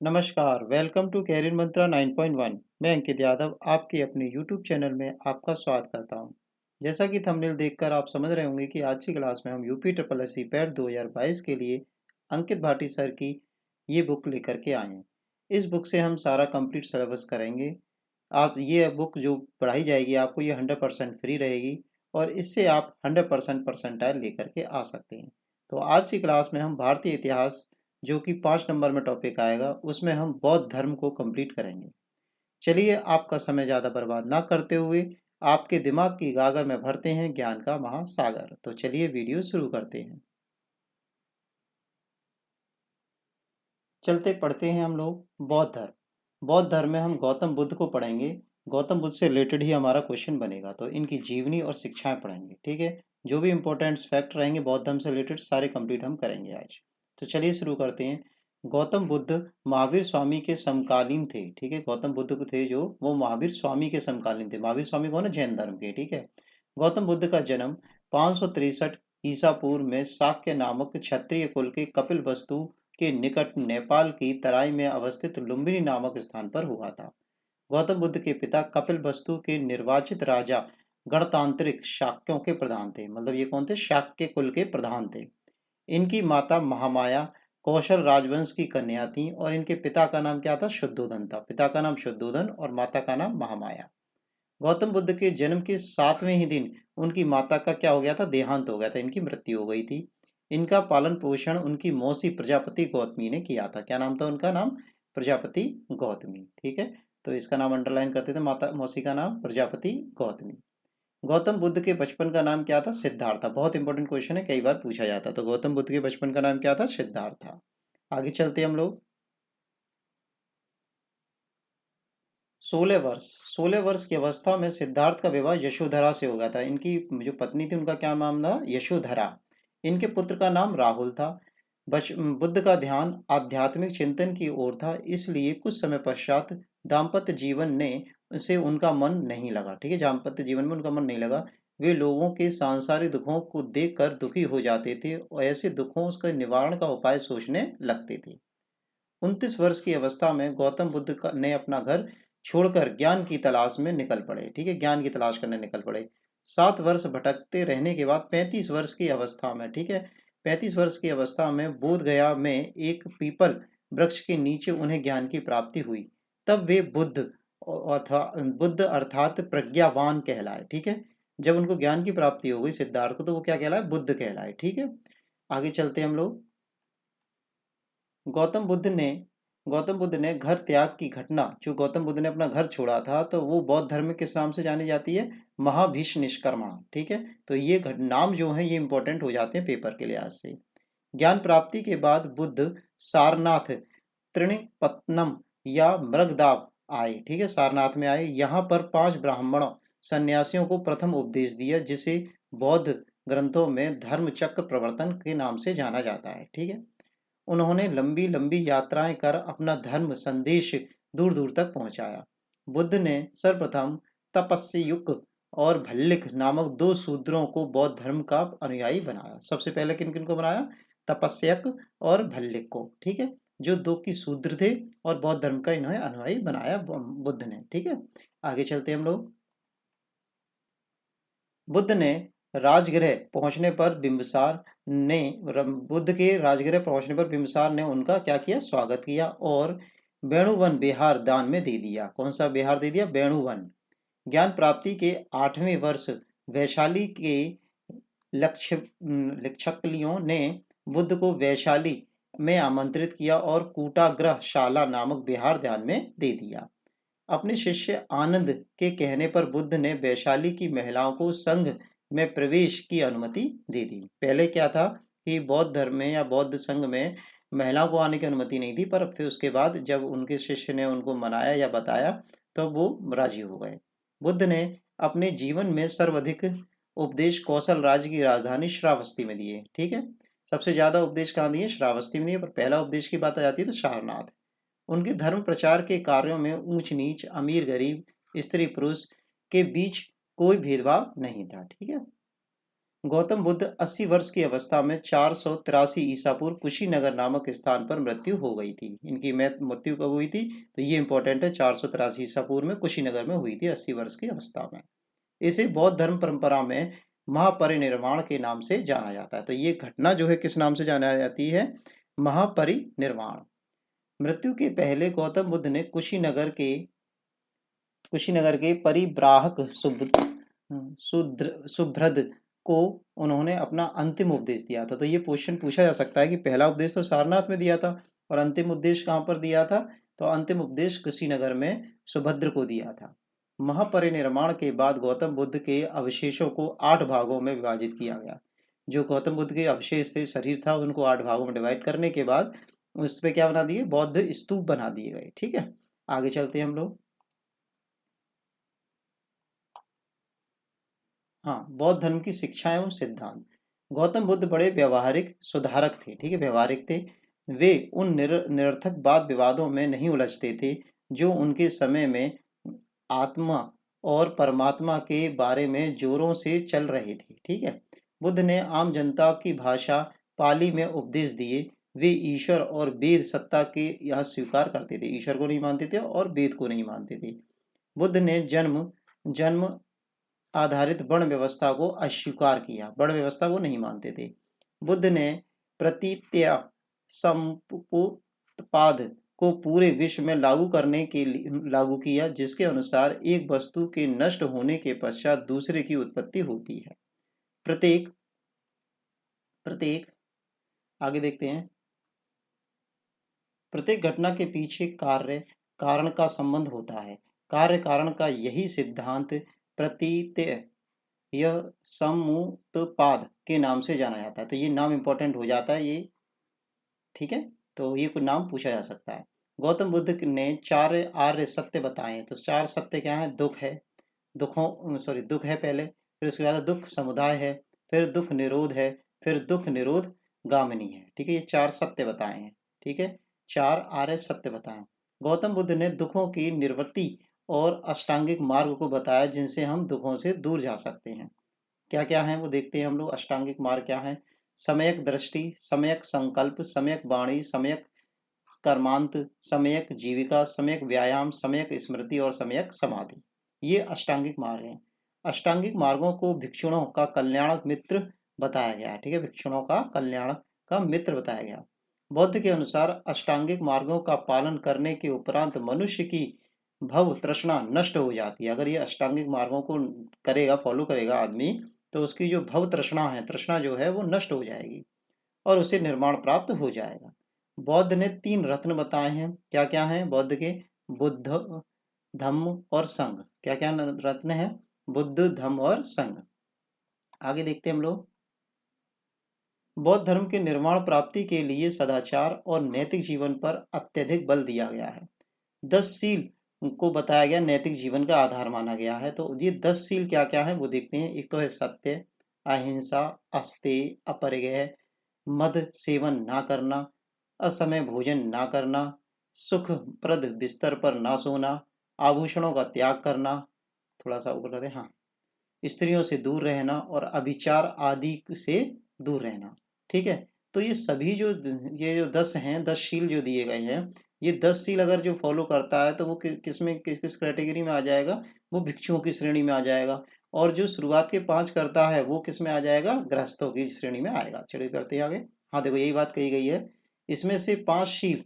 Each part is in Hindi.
नमस्कार, वेलकम टू कैरियर मंत्रा 9.1। मैं अंकित यादव आपके अपने यूट्यूब चैनल में आपका स्वागत करता हूं। जैसा कि थंबनेल देखकर आप समझ रहे होंगे कि आज की क्लास में हम UP triple S C PET 2022 के लिए अंकित भाटी सर की ये बुक लेकर के आए हैं। इस बुक से हम सारा कंप्लीट सिलेबस करेंगे। आप ये बुक जो पढ़ाई जाएगी आपको ये 100% फ्री रहेगी और इससे आप 100% परसेंटाइल लेकर के आ सकते हैं। तो आज की क्लास में हम भारतीय इतिहास जो कि 5 नंबर में टॉपिक आएगा उसमें हम बौद्ध धर्म को कंप्लीट करेंगे। चलिए आपका समय ज़्यादा बर्बाद ना करते हुए आपके दिमाग की गागर में भरते हैं ज्ञान का महासागर। तो चलिए वीडियो शुरू करते हैं। चलते पढ़ते हैं हम लोग बौद्ध धर्म। बौद्ध धर्म में हम गौतम बुद्ध को पढ़ेंगे। गौतम बुद्ध से रिलेटेड ही हमारा क्वेश्चन बनेगा, तो इनकी जीवनी और शिक्षाएं पढ़ेंगे। ठीक है, जो भी इंपॉर्टेंट फैक्ट रहेंगे बौद्ध धर्म से रिलेटेड सारे कंप्लीट हम करेंगे आज। तो चलिए शुरू करते हैं। गौतम बुद्ध महावीर स्वामी के समकालीन थे। ठीक है, गौतम बुद्ध को थे जो वो महावीर स्वामी के समकालीन थे। महावीर स्वामी कौन है? जैन धर्म के। ठीक है, गौतम बुद्ध का जन्म 563 ईसा पूर्व में शाक्य नामक क्षत्रिय कुल के कपिल वस्तु के निकट नेपाल की तराई में अवस्थित लुम्बिनी नामक स्थान पर हुआ था। गौतम बुद्ध के पिता कपिल वस्तु के निर्वाचित राजा गणतांत्रिक शाक्यों के प्रधान थे। मतलब ये कौन थे? शाक्य कुल के प्रधान थे। इनकी माता महामाया कौशल राजवंश की कन्या थी और इनके पिता का नाम क्या था? शुद्धोधन था। पिता का नाम शुद्धोधन और माता का नाम महामाया। गौतम बुद्ध के जन्म के 7वें ही दिन उनकी माता का क्या हो गया था? देहांत हो गया था, इनकी मृत्यु हो गई थी। इनका पालन पोषण उनकी मौसी प्रजापति गौतमी ने किया था। क्या नाम था उनका? नाम प्रजापति गौतमी। ठीक है, तो इसका नाम अंडरलाइन करते थे। माता मौसी का नाम प्रजापति गौतमी। गौतम बुद्ध के बचपन का नाम क्या था? सिद्धार्थ था। बहुत इंपॉर्टेंट क्वेश्चन है, कई बार पूछा जाता। तो गौतम बुद्ध के बचपन का नाम क्या था? सिद्धार्थ था। आगे चलते हम लोग। 16 वर्ष की अवस्था में सिद्धार्थ का विवाह यशोधरा से हो गया था। इनकी जो पत्नी थी उनका क्या नाम था? यशोधरा। इनके पुत्र का नाम राहुल था। बुद्ध का ध्यान आध्यात्मिक चिंतन की ओर था, इसलिए कुछ समय पश्चात दाम्पत्य जीवन ने से उनका मन नहीं लगा। ठीक है, दाम्पत्य जीवन में उनका मन नहीं लगा। वे लोगों के सांसारिक दुखों को देखकर दुखी हो जाते थे और ऐसे दुखों के निवारण का उपाय सोचने लगते थे। 29 वर्ष की अवस्था में गौतम बुद्ध ने अपना घर छोड़कर ज्ञान की तलाश में निकल पड़े। ठीक है, ज्ञान की तलाश करने निकल पड़े। 7 वर्ष भटकते रहने के बाद 35 वर्ष की अवस्था में, ठीक है, 35 वर्ष की अवस्था में बोध गया में एक पीपल वृक्ष के नीचे उन्हें ज्ञान की प्राप्ति हुई। तब वे बुद्ध अर्थात प्रज्ञावान कहलाए। ठीक है, जब उनको ज्ञान की प्राप्ति हो गई सिद्धार्थ को, तो वो क्या कहलाए? बुद्ध कहलाए। ठीक है, आगे चलते हम लोग। गौतम बुद्ध ने गौतम बुद्ध ने घर त्याग की घटना, जो गौतम बुद्ध ने अपना घर छोड़ा था, तो वो बौद्ध धर्म में किस नाम से जानी जाती है? महाभीष निष्कर्मण। ठीक है, तो ये नाम जो है ये इंपॉर्टेंट हो जाते हैं पेपर के लिहाज से। ज्ञान प्राप्ति के बाद बुद्ध सारनाथ, त्रिणपत्तनम या मृगदाव आए। ठीक है, सारनाथ में आए। यहाँ पर 5 ब्राह्मणों सन्यासियों को प्रथम उपदेश दिया, जिसे बौद्ध ग्रंथों में धर्म चक्र प्रवर्तन के नाम से जाना जाता है। ठीक है, उन्होंने लंबी लंबी यात्राएं कर अपना धर्म संदेश दूर दूर तक पहुंचाया। बुद्ध ने सर्वप्रथम तपस्युक और भल्लिक नामक 2 शूद्रों को बौद्ध धर्म का अनुयायी बनाया। सबसे पहले किन किन को बनाया? तपस्यक और भल्लिक को। ठीक है, जो 2 की शूद्र थे और बौद्ध धर्म का इन्हें अनुयायी बनाया बुद्ध ने। ठीक है, आगे चलते हम लोग। बुद्ध ने राजगृह पहुंचने पर बिंबिसार ने बुद्ध के राजगृह पहुंचने पर बिंबिसार ने उनका क्या किया? स्वागत किया और वेणुवन विहार दान में दे दिया। कौन सा विहार दे दिया? वेणुवन। ज्ञान प्राप्ति के 8वें वर्ष वैशाली के लक्षकलियों ने बुद्ध को वैशाली में आमंत्रित किया और कूटाग्रह शाला नामक विहार ध्यान में दे दिया। अपने शिष्य आनंद के कहने पर बुद्ध ने वैशाली की महिलाओं को संघ में प्रवेश की अनुमति दे दी। पहले क्या था कि बौद्ध धर्म में या बौद्ध संघ में महिलाओं को आने की अनुमति नहीं थी, पर फिर उसके बाद जब उनके शिष्य ने उनको मनाया या बताया तो वो राजी हो गए। बुद्ध ने अपने जीवन में सर्वाधिक उपदेश कौशल राज्य की राजधानी श्रावस्ती में दिए। ठीक है, सबसे ज्यादा उपदेश कहाँ दिए? श्रावस्ती में दिए। पर पहला उपदेश की बात आ जाती है तो सारनाथ। उनके धर्म प्रचार के कार्यों में ऊंच नीच, अमीर गरीब, स्त्री पुरुष के बीच कोई भेदभाव नहीं था। ठीक है, गौतम बुद्ध 80 वर्ष की अवस्था में 483 ईसा पूर्व कुशीनगर नामक स्थान पर मृत्यु हो गई थी। इनकी मृत्यु कब हुई थी, तो ये इंपॉर्टेंट है, 483 ईसा पूर्व में कुशीनगर में हुई थी 80 वर्ष की अवस्था में। इसे बौद्ध धर्म परंपरा में महापरिनिर्वाण के नाम से जाना जाता है। तो ये घटना जो है किस नाम से जाना जाती है, महापरिनिर्वाण। मृत्यु के पहले गौतम बुद्ध ने कुशीनगर के परिब्राहक सुभ्रद को उन्होंने अपना अंतिम उपदेश दिया था। तो ये क्वेश्चन पूछा जा सकता है कि पहला उपदेश तो सारनाथ में दिया था और अंतिम उपदेश कहाँ पर दिया था, तो अंतिम उपदेश कुशीनगर में सुभद्र को दिया था। महापरिनिर्वाण के बाद गौतम बुद्ध के अवशेषों को 8 भागों में विभाजित किया गया। जो गौतम बुद्ध के अवशेष थे, शरीर था, उनको 8 भागों में डिवाइड करने के बाद उस पर क्या बना दिए, बौद्ध स्तूप बना दिए गए। ठीक है, आगे चलते हैं हम लोग। हाँ, बौद्ध धर्म की शिक्षा एवं सिद्धांत। गौतम बुद्ध बड़े व्यवहारिक सुधारक थे। ठीक है, व्यवहारिक थे। वे उन निरर्थक वाद विवादों में नहीं उलझते थे जो उनके समय में आत्मा और परमात्मा के बारे में जोरों से चल रहे थे। ठीक है, बुद्ध ने आम जनता की भाषा पाली में उपदेश दिए। वे ईश्वर और वेद सत्ता के यह स्वीकार करते थे, ईश्वर को नहीं मानते थे और वेद को नहीं मानते थे। बुद्ध ने जन्म जन्म आधारित वर्ण व्यवस्था को अस्वीकार किया, वर्ण व्यवस्था को नहीं मानते थे। बुद्ध ने प्रतीत्या समुत्पाद को पूरे विश्व में लागू किया, जिसके अनुसार एक वस्तु के नष्ट होने के पश्चात दूसरे की उत्पत्ति होती है। प्रत्येक प्रत्येक आगे देखते हैं। प्रत्येक घटना के पीछे कार्य कारण का संबंध होता है। कार्य कारण का यही सिद्धांत प्रतीत्य यह समुत्पाद के नाम से जाना जाता है। तो ये नाम इंपॉर्टेंट हो जाता है ये। ठीक है, तो ये कोई नाम पूछा जा सकता है। गौतम बुद्ध ने 4 आर्य सत्य बताए हैं। तो 4 सत्य क्या है, दुख है, दुख है पहले, फिर उसके बाद दुख समुदाय है, फिर दुख निरोध है, फिर दुख निरोध गामिनी है। ठीक है, ये 4 सत्य बताए हैं। ठीक है, 4 आर्य सत्य बताए। गौतम बुद्ध ने दुखों की निवृत्ति और अष्टांगिक मार्ग को बताया, जिनसे हम दुखों से दूर जा सकते हैं। क्या क्या है वो देखते हैं हम लोग। अष्टांगिक मार्ग क्या है, सम्यक दृष्टि, सम्यक संकल्प, सम्यक वाणी, सम्यक कर्मांत, सम्यक जीविका, सम्यक व्यायाम, सम्यक स्मृति और सम्यक समाधि। ये अष्टांगिक मार्ग हैं। अष्टांगिक मार्गों को भिक्षुणों का कल्याणक मित्र बताया गया है। ठीक है, भिक्षुणों का कल्याण का मित्र बताया गया। बौद्ध के अनुसार अष्टांगिक मार्गों का पालन करने के उपरांत मनुष्य की भव तृष्णा नष्ट हो जाती है। अगर ये अष्टांगिक मार्गों को करेगा, फॉलो करेगा आदमी, तो उसकी जो भव तृष्णा है, तृष्णा जो है वो नष्ट हो जाएगी और उसे निर्माण प्राप्त हो जाएगा। बौद्ध ने 3 रत्न बताए हैं। क्या क्या हैं बौद्ध के, बुद्ध, धम्म और संघ। क्या क्या रत्न है, बुद्ध, धम्म और संघ। आगे देखते हैं हम लोग। बौद्ध धर्म के निर्माण प्राप्ति के लिए सदाचार और नैतिक जीवन पर अत्यधिक बल दिया गया है। 10 सील को बताया गया, नैतिक जीवन का आधार माना गया है। तो ये 10 सील क्या क्या है वो देखते हैं। एक तो है सत्य, अहिंसा, अस्तेय, अपरिग्रह, मद सेवन ना करना, असमय भोजन ना करना, सुखप्रद बिस्तर पर ना सोना, आभूषणों का त्याग करना, थोड़ा सा ऊपर रहते, हाँ, स्त्रियों से दूर रहना और अभिचार आदि से दूर रहना। ठीक है, तो ये सभी जो ये जो 10 हैं, 10 शील जो दिए गए हैं, ये 10 शील अगर जो फॉलो करता है तो वो किस कैटेगरी में आ जाएगा, वो भिक्षुओं की श्रेणी में आ जाएगा। और जो शुरुआत के 5 करता है वो किस में आ जाएगा, गृहस्थों की श्रेणी में आएगा। चलिए करते हैं आगे। हाँ देखो, यही बात कही गई है। इसमें से 5 शील,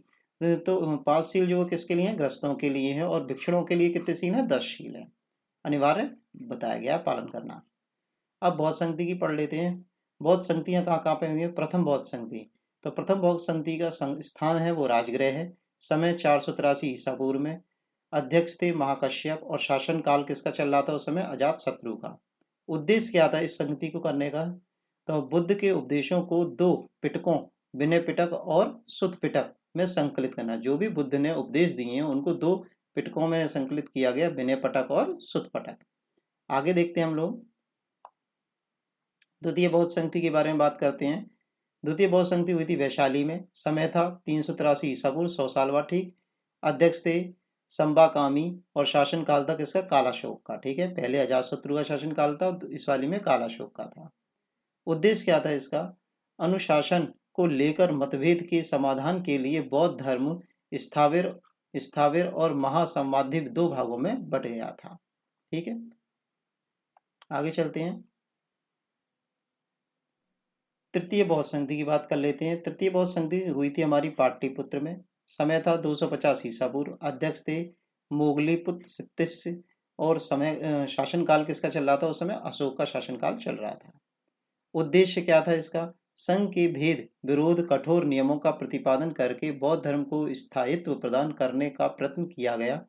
तो 5 शील जो किसके लिए हैं, गृहस्थों के लिए है। और भिक्षुओं के लिए कितने शील है, 10 शील है, अनिवार्य बताया गया पालन करना। अब बौद्ध संगति की पढ़ लेते हैं। बौद्ध संगतियाँ कहाँ कहाँ पे हुई है। प्रथम बौद्ध संगति, तो प्रथम बौद्ध संगति का स्थान है वो राजगृह है। समय 483 ईसा पूर्व में। अध्यक्ष थे महाकश्यप और शासन काल किसका चल रहा था उस समय, अजात शत्रु का। उद्देश्य क्या था इस संगति को करने का, तो बुद्ध के उपदेशों को 2 पिटकों, विनय पिटक और सुत पिटक में संकलित करना। जो भी बुद्ध ने उपदेश दिए हैं उनको 2 पिटकों में संकलित किया गया, विनय पटक और सुत पटक। आगे देखते हैं हम लोग। द्वितीय बौद्ध संगति के बारे में बात करते हैं। द्वितीय बौद्ध संगति हुई थी वैशाली में। समय था 383 ईसा पूर्व, 100 साल बाद। ठीक, अध्यक्ष थे संबाकामी और शासन काल था किसका, कालाशोक का। ठीक है, पहले अजातशत्रु का शासन काल था, इस वाली में कालाशोक का था। उद्देश्य क्या था इसका? अनुशासन को लेकर मतभेद के समाधान के लिए बौद्ध धर्म स्थाविर स्थाविर और महासंवादी दो भागों में बट गया था। ठीक है, आगे चलते हैं। तृतीय बौद्ध संधि की बात कर लेते हैं। तृतीय बौद्ध संधि हुई थी हमारी पाटलिपुत्र में। समय था 250 ईसा पूर्व। अध्यक्ष थे मोगलीपुत्र तिस्य और समय शासनकाल किसका चल रहा था उस समय? अशोक का शासनकाल चल रहा था। उद्देश्य क्या था इसका? संघ के भेद विरोध कठोर नियमों का प्रतिपादन करके बौद्ध धर्म को स्थायित्व प्रदान करने का प्रयत्न किया गया।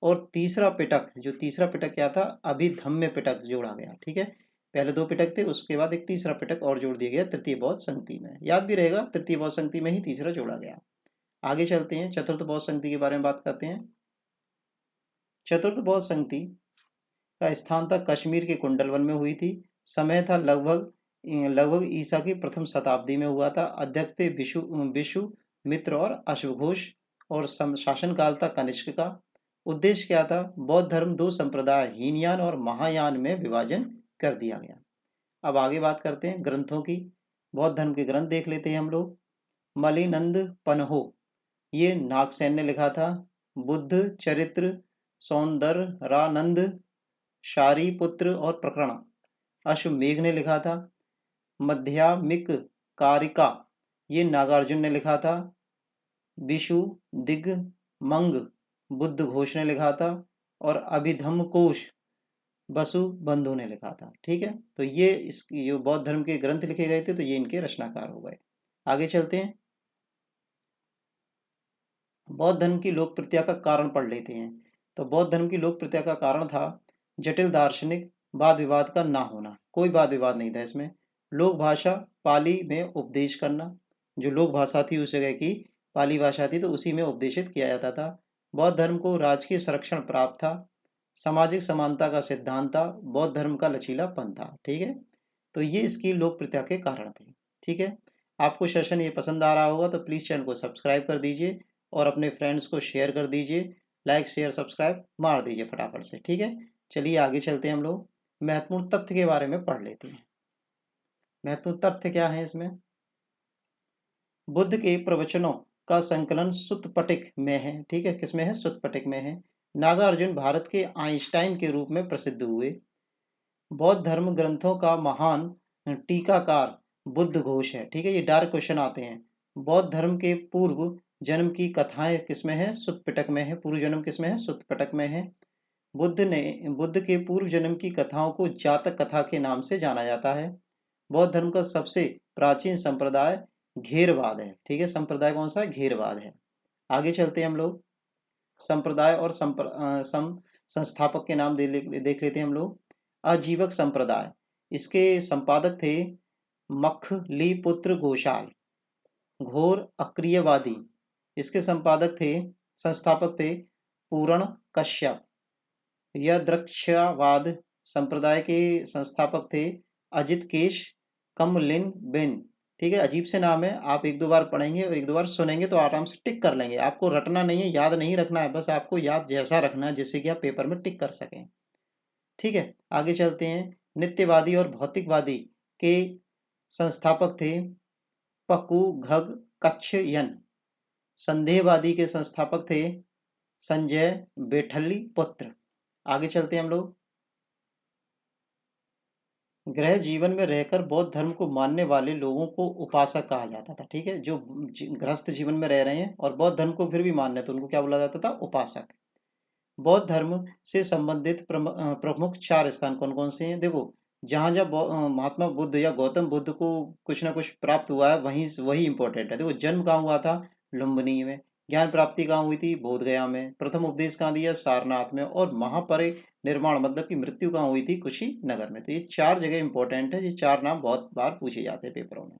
और तीसरा पिटक, जो तीसरा पिटक क्या था? अभिधम्य पिटक जोड़ा गया। ठीक है, पहले दो पिटक थे, उसके बाद एक तीसरा पिटक और जोड़ दिया गया तृतीय बौद्ध संधि में। याद भी रहेगा, तृतीय बौद्ध संधि में ही तीसरा जोड़ा गया। आगे चलते हैं, चतुर्थ बौद्ध संधि के बारे में बात करते हैं। चतुर्थ बौद्ध संधि का स्थान था कश्मीर के कुंडलवन में हुई थी। समय था लगभग ईसा की प्रथम शताब्दी में हुआ था। अध्यक्ष थे विशु मित्र और अश्वघोष और शासनकाल था कनिष्क का। उद्देश्य क्या था? बौद्ध धर्म दो संप्रदाय हीनयान और महायान में विभाजन कर दिया गया। अब आगे बात करते हैं ग्रंथों की। बौद्ध धर्म के ग्रंथ देख लेते हैं हम लोग। मलिनंद पन्हो, ये नागसेन ने लिखा था। बुद्ध चरित्र, सौंदरानंद, शारीपुत्र और प्रकरण अश्वमेघ ने लिखा था। मध्यामिक कारिका, ये नागार्जुन ने लिखा था। विशु दिग्मंग बुद्ध घोष ने लिखा था। और अभिधम्म कोश बसु बंधु ने लिखा था। ठीक है, तो ये जो बौद्ध धर्म के ग्रंथ लिखे गए थे तो ये इनके रचनाकार हो गए। आगे चलते हैं, बौद्ध धर्म की लोकप्रियता का कारण पढ़ लेते हैं। तो बौद्ध धर्म की लोकप्रियता का कारण था जटिल दार्शनिक वाद विवाद का ना होना। कोई वाद विवाद नहीं था इसमें। लोक भाषा पाली में उपदेश करना, जो लोक भाषा थी उस जगह की पाली भाषा थी तो उसी में उपदेशित किया जाता था। बौद्ध धर्म को राजकीय संरक्षण प्राप्त था। सामाजिक समानता का सिद्धांत था। बौद्ध धर्म का लचीलापन था। ठीक है, तो ये इसकी लोकप्रियता के कारण थे। ठीक है, आपको सेशन ये पसंद आ रहा होगा तो प्लीज़ चैनल को सब्सक्राइब कर दीजिए और अपने फ्रेंड्स को शेयर कर दीजिए। लाइक शेयर सब्सक्राइब मार दीजिए फटाफट से। ठीक है, चलिए आगे चलते हैं। हम लोग महत्वपूर्ण तथ्य के बारे में पढ़ लेते हैं। महत्वपूर्ण तथ्य क्या है इसमें? बुद्ध के प्रवचनों का संकलन सुत्तपिटक में है। ठीक है, किसमें है? सुत्तपिटक में है। नागार्जुन भारत के आइंस्टाइन के रूप में प्रसिद्ध हुए। बौद्ध धर्म ग्रंथों का महान टीकाकार बुद्ध घोष है। ठीक है, ये डायरेक्ट क्वेश्चन आते हैं। बौद्ध धर्म के पूर्व जन्म की कथाएं किसमें है? सुत्तपिटक में है। पूर्व जन्म किसमें है? सुत्तपिटक में है। बुद्ध के पूर्व जन्म की कथाओं को जातक कथा के नाम से जाना जाता है। बौद्ध धर्म का सबसे प्राचीन संप्रदाय घेरवाद है। ठीक है, संप्रदाय कौन सा है? घेरवाद है। आगे चलते हैं हम लोग, संप्रदाय और संस्थापक के नाम देख लेते हैं हम लोग। आजीवक संप्रदाय, इसके संपादक थे मखलीपुत्र घोषाल। घोर अक्रियवादी, इसके संस्थापक थे पूर्ण कश्यप। यदृक्षवाद संप्रदाय के संस्थापक थे अजित केश कमलिन बिन। ठीक है, अजीब से नाम है, आप एक दो बार पढ़ेंगे और एक दो बार सुनेंगे तो आराम से टिक कर लेंगे। आपको रटना नहीं है, याद नहीं रखना है, बस आपको याद जैसा रखना है जिससे कि आप पेपर में टिक कर सकें। ठीक है, आगे चलते हैं। नित्यवादी और भौतिकवादी के संस्थापक थे पकू घग कच्छयन। संदेहवादी के संस्थापक थे संजय बेठल्ली पुत्र। आगे चलते हैं हम लोग। गृह जीवन में रहकर बौद्ध धर्म को मानने वाले लोगों को उपासक कहा जाता था। ठीक है, जो गृहस्थ जीवन में रह रहे हैं और बौद्ध धर्म को फिर भी मानने तो उनको क्या बोला जाता था? उपासक। बौद्ध धर्म से संबंधित प्रमुख चार स्थान कौन कौन से हैं? देखो, जहाँ जहाँ महात्मा बुद्ध या गौतम बुद्ध को कुछ ना कुछ प्राप्त हुआ है वही इंपॉर्टेंट है। देखो, जन्म कहाँ हुआ था? लुम्बिनी में। ज्ञान प्राप्ति कहाँ हुई थी? बोधगया में। प्रथम उपदेश कहाँ दिया? सारनाथ में। और महापरिनिर्वाण मतलब की मृत्यु कहाँ हुई थी? कुशीनगर में। तो ये चार जगह इंपॉर्टेंट है। ये चार नाम बहुत बार पूछे जाते हैं पेपरों में।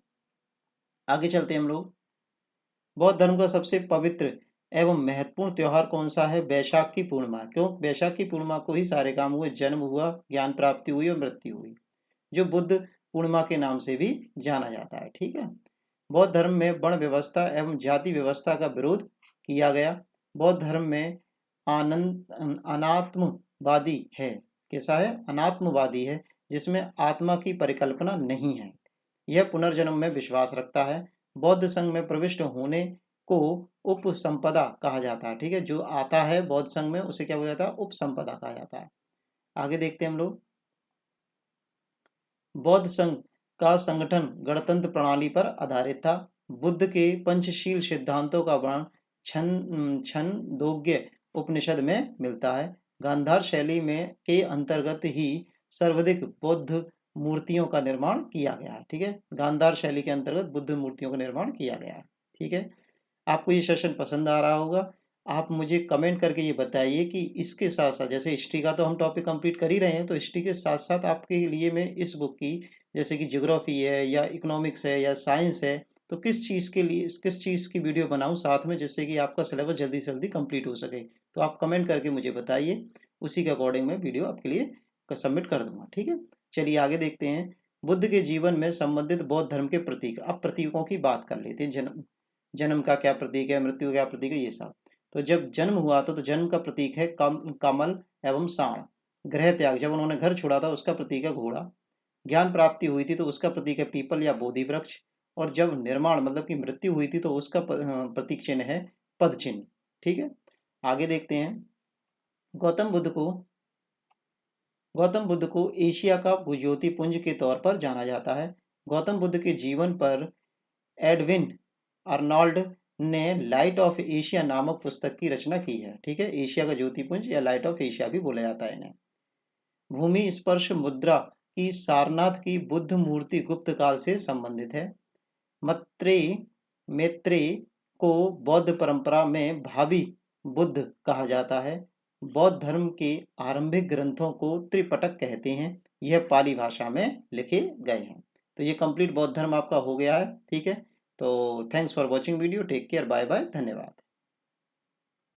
आगे चलते हैं हम लोग। बौद्ध धर्म का सबसे पवित्र एवं महत्वपूर्ण त्योहार कौन सा है? बैशाख की पूर्णिमा। क्यों? बैशाख की पूर्णिमा को ही सारे काम हुए, जन्म हुआ, ज्ञान प्राप्ति हुई और मृत्यु हुई, जो बुद्ध पूर्णिमा के नाम से भी जाना जाता है। ठीक है, बौद्ध धर्म में वर्ण व्यवस्था एवं जाति व्यवस्था का विरोध किया गया। बौद्ध धर्म में अनात्मवादी है। कैसा है? अनात्मवादी है, जिसमें आत्मा की परिकल्पना नहीं है। यह पुनर्जन्म में विश्वास रखता है। बौद्ध संघ में प्रविष्ट होने को उपसंपदा कहा जाता है। ठीक है, जो आता है बौद्ध संघ में उसे क्या बोला जाता है? उपसंपदा कहा जाता है। आगे देखते हैं हम लोग। बौद्ध संघ का संगठन गणतंत्र प्रणाली पर आधारित था। बुद्ध के पंचशील सिद्धांतों का वर्णन छंदोग्य उपनिषद में मिलता है। गांधार शैली में के अंतर्गत ही सर्वाधिक बौद्ध मूर्तियों का निर्माण किया गया है। ठीक है, गांधार शैली के अंतर्गत बुद्ध मूर्तियों का निर्माण किया गया है। ठीक है, आपको ये सेशन पसंद आ रहा होगा। आप मुझे कमेंट करके ये बताइए कि इसके साथ साथ, जैसे हिस्ट्री का तो हम टॉपिक कंप्लीट कर ही रहे हैं, तो हिस्ट्री के साथ साथ आपके लिए मैं इस बुक की, जैसे कि ज्योग्राफी है या इकोनॉमिक्स है या साइंस है, तो किस चीज़ के लिए किस चीज़ की वीडियो बनाऊं साथ में, जिससे कि आपका सिलेबस जल्दी से जल्दी कंप्लीट हो सके। तो आप कमेंट करके मुझे बताइए, उसी के अकॉर्डिंग मैं वीडियो आपके लिए सबमिट कर दूंगा। ठीक है, चलिए आगे देखते हैं। बुद्ध के जीवन में संबंधित बौद्ध धर्म के प्रतीक। अब प्रतीकों की बात कर लेते हैं। जन्म का क्या प्रतीक है, मृत्यु का क्या प्रतीक है, ये सब। तो जब जन्म हुआ था तो जन्म का प्रतीक है कमल एवं साण। गृह त्याग, जब उन्होंने घर छोड़ा था उसका प्रतीक है घोड़ा। ज्ञान प्राप्ति हुई थी तो उसका प्रतीक है पीपल या बोधि वृक्ष। और जब निर्माण मतलब कि मृत्यु हुई थी तो उसका प्रतीक चिन्ह है पद चिन्ह। ठीक है, आगे देखते हैं। गौतम बुद्ध को गौतम बुद्ध को एशिया का ज्योतिपुंज के तौर पर जाना जाता है। गौतम बुद्ध के जीवन पर एडविन अर्नॉल्ड ने लाइट ऑफ एशिया नामक पुस्तक की रचना की है। ठीक है, एशिया का ज्योतिपुंज या लाइट ऑफ एशिया भी बोला जाता है इन्हें। भूमि स्पर्श मुद्रा की सारनाथ की बुद्ध मूर्ति गुप्त काल से संबंधित है। मैत्रेय को बौद्ध परंपरा में भावी बुद्ध कहा जाता है। बौद्ध धर्म के आरंभिक ग्रंथों को त्रिपिटक कहते हैं। यह पाली भाषा में लिखे गए हैं। तो ये कंप्लीट बौद्ध धर्म आपका हो गया है। ठीक है, तो thanks for watching video. Take care, bye bye, धन्यवाद।